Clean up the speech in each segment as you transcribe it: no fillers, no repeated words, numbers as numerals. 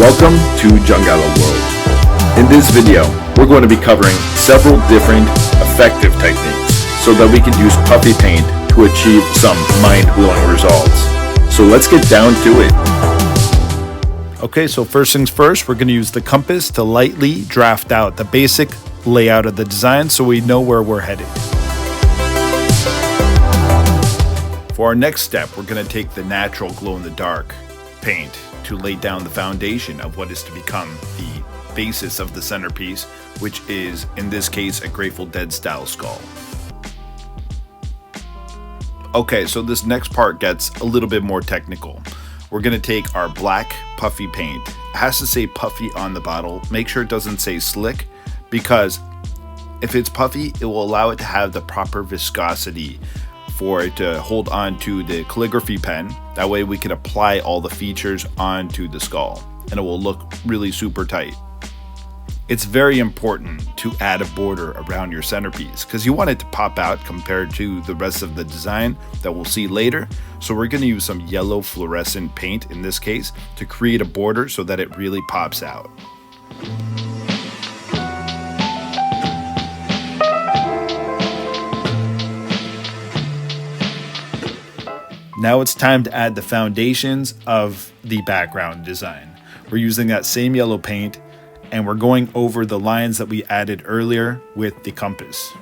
Welcome to Jungala World. In this video, we're going to be covering several different effective techniques so that we can use Puffy Paint to achieve some mind-blowing results. So let's get down to it. Okay, so first things first, we're going to use the compass to lightly draft out the basic layout of the design so we know where we're headed. For our next step, we're going to take the natural glow-in-the-dark paint to lay down the foundation of what is to become the basis of the centerpiece, which is, in this case, a Grateful Dead style skull. Okay, so this next part gets a little bit more technical. We're going to take our black Puffy paint. It has to say Puffy on the bottle. Make sure it doesn't say slick, because if it's puffy, it will allow it to have the proper viscosity for it to hold on to the calligraphy pen. That way we can apply all the features onto the skull and it will look really super tight. It's very important to add a border around your centerpiece because you want it to pop out compared to the rest of the design that we'll see later. So we're going to use some yellow fluorescent paint in this case to create a border so that it really pops out. Now it's time to add the foundations of the background design. We're using that same yellow paint and we're going over the lines that we added earlier with the compass.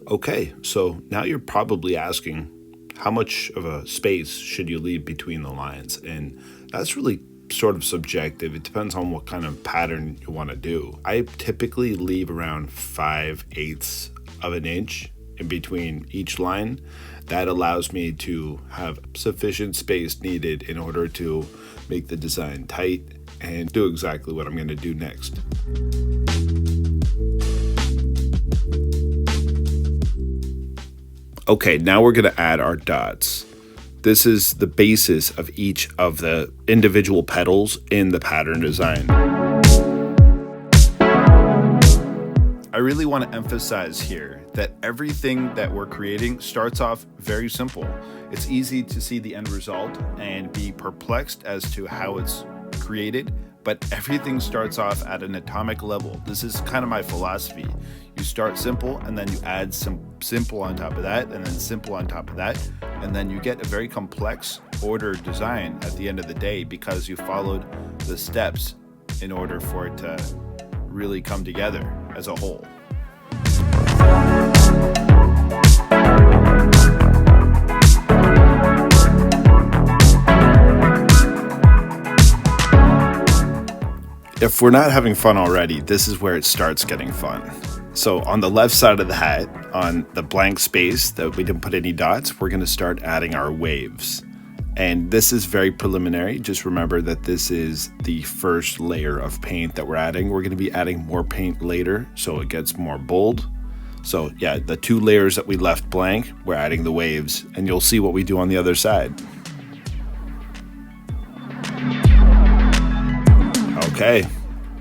Okay, so now you're probably asking, how much of a space should you leave between the lines? And that's really sort of subjective. It depends on what kind of pattern you want to do. I typically leave around 5/8 of an inch in between each line. That allows me to have sufficient space needed in order to make the design tight and do exactly what I'm going to do next. Okay, now we're going to add our dots. This is the basis of each of the individual petals in the pattern design. I really want to emphasize here that everything that we're creating starts off very simple. It's easy to see the end result and be perplexed as to how it's created, but everything starts off at an atomic level. This is kind of my philosophy. You start simple and then you add some simple on top of that and then simple on top of that, and then you get a very complex ordered design at the end of the day because you followed the steps in order for it to really come together as a whole. If we're not having fun already, this is where it starts getting fun. So on the left side of the hat, on the blank space that we didn't put any dots, we're going to start adding our waves. And this is very preliminary. Just remember that this is the first layer of paint that we're adding. We're going to be adding more paint later, so it gets more bold. So yeah, the 2 layers that we left blank, we're adding the waves, and you'll see what we do on the other side. Okay,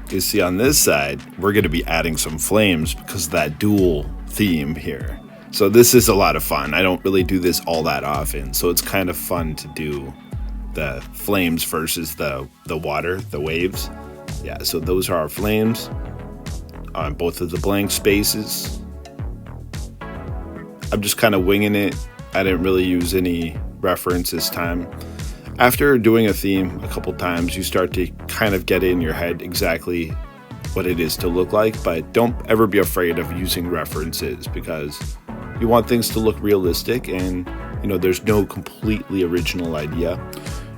you see on this side, we're going to be adding some flames because of that dual theme here. So this is a lot of fun. I don't really do this all that often, so it's kind of fun to do the flames versus the water, the waves. Yeah, so those are our flames on both of the blank spaces. I'm just kind of winging it. I didn't really use any reference this time. After doing a theme a couple times, you start to kind of get in your head exactly what it is to look like, but don't ever be afraid of using references because you want things to look realistic, and there's no completely original idea.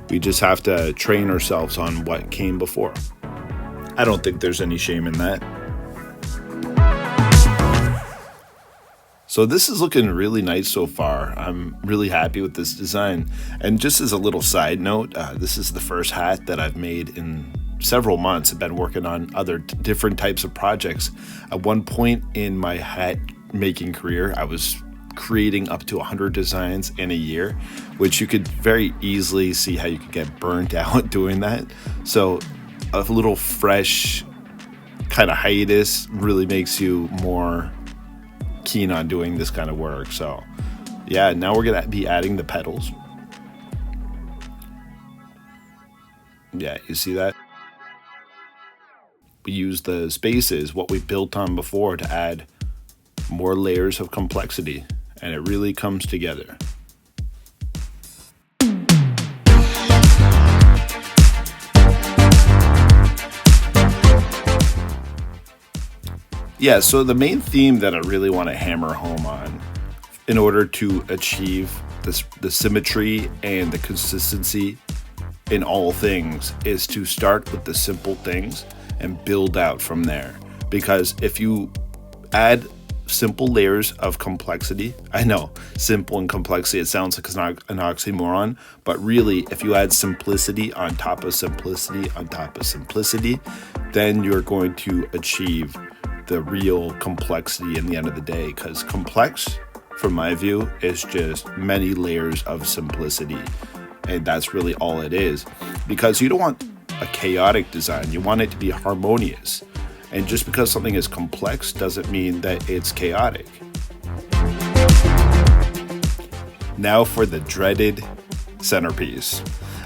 We just have to train ourselves on what came before. I don't think there's any shame in that. So this is looking really nice so far. I'm really happy with this design. And just as a little side note, this is the first hat that I've made in several months. I've been working on other different types of projects. At one point in my hat making career, I was creating up to 100 designs in a year, which you could very easily see how you could get burnt out doing that. So a little fresh kind of hiatus really makes you more keen on doing this kind of work. So yeah, now we're gonna be adding the petals. Yeah, you see that? We use the spaces, what we built on before, to add more layers of complexity, and it really comes together. Yeah, so the main theme that I really want to hammer home on in order to achieve the symmetry and the consistency in all things is to start with the simple things and build out from there. Because if you add simple layers of complexity, I know simple and complexity, it sounds like an oxymoron, but really if you add simplicity on top of simplicity on top of simplicity, then you're going to achieve the real complexity in the end of the day. Because complex, from my view, is just many layers of simplicity, and that's really all it is. Because you don't want a chaotic design, you want it to be harmonious. And just because something is complex doesn't mean that it's chaotic. Now for the dreaded centerpiece.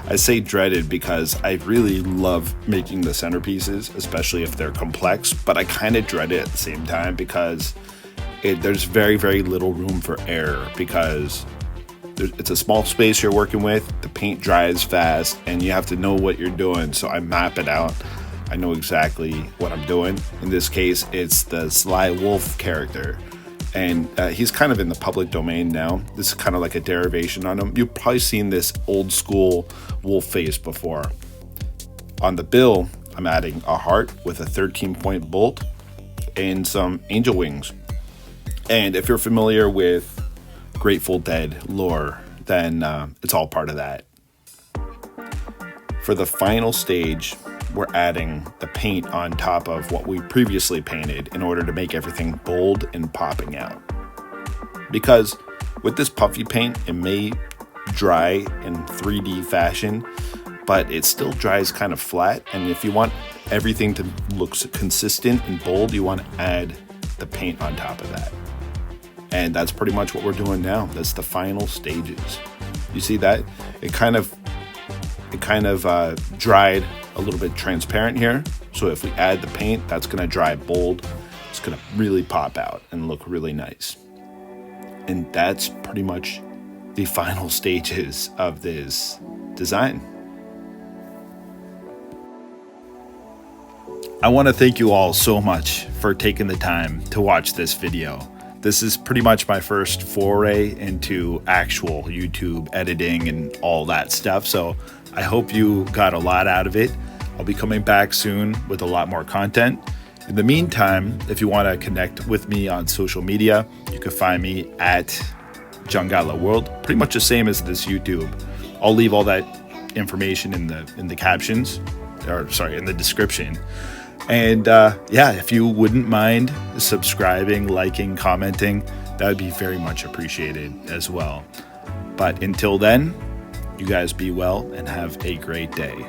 I say dreaded because I really love making the centerpieces, especially if they're complex, but I kind of dread it at the same time because there's very, very little room for error, because it's a small space you're working with, the paint dries fast, and you have to know what you're doing. So I map it out. I know exactly what I'm doing. In this case, it's the Sly Wolf character. And he's kind of in the public domain now. This is kind of like a derivation on him. You've probably seen this old school wolf face before. On the bill, I'm adding a heart with a 13-point bolt and some angel wings. And if you're familiar with Grateful Dead lore, then it's all part of that. For the final stage, we're adding the paint on top of what we previously painted in order to make everything bold and popping out. Because with this puffy paint, it may dry in 3D fashion, but it still dries kind of flat. And if you want everything to look consistent and bold, you want to add the paint on top of that. And that's pretty much what we're doing now. That's the final stages. You see that? It kind of dried a little bit transparent here. So if we add the paint, that's going to dry bold. It's going to really pop out and look really nice. And that's pretty much the final stages of this design. I want to thank you all so much for taking the time to watch this video. This is pretty much my first foray into actual YouTube editing and all that stuff. So I hope you got a lot out of it. I'll be coming back soon with a lot more content. In the meantime, if you want to connect with me on social media, you can find me at Jungala World, pretty much the same as this YouTube. I'll leave all that information in the captions, in the description. And if you wouldn't mind subscribing, liking, commenting, that would be very much appreciated as well. But until then, you guys be well and have a great day.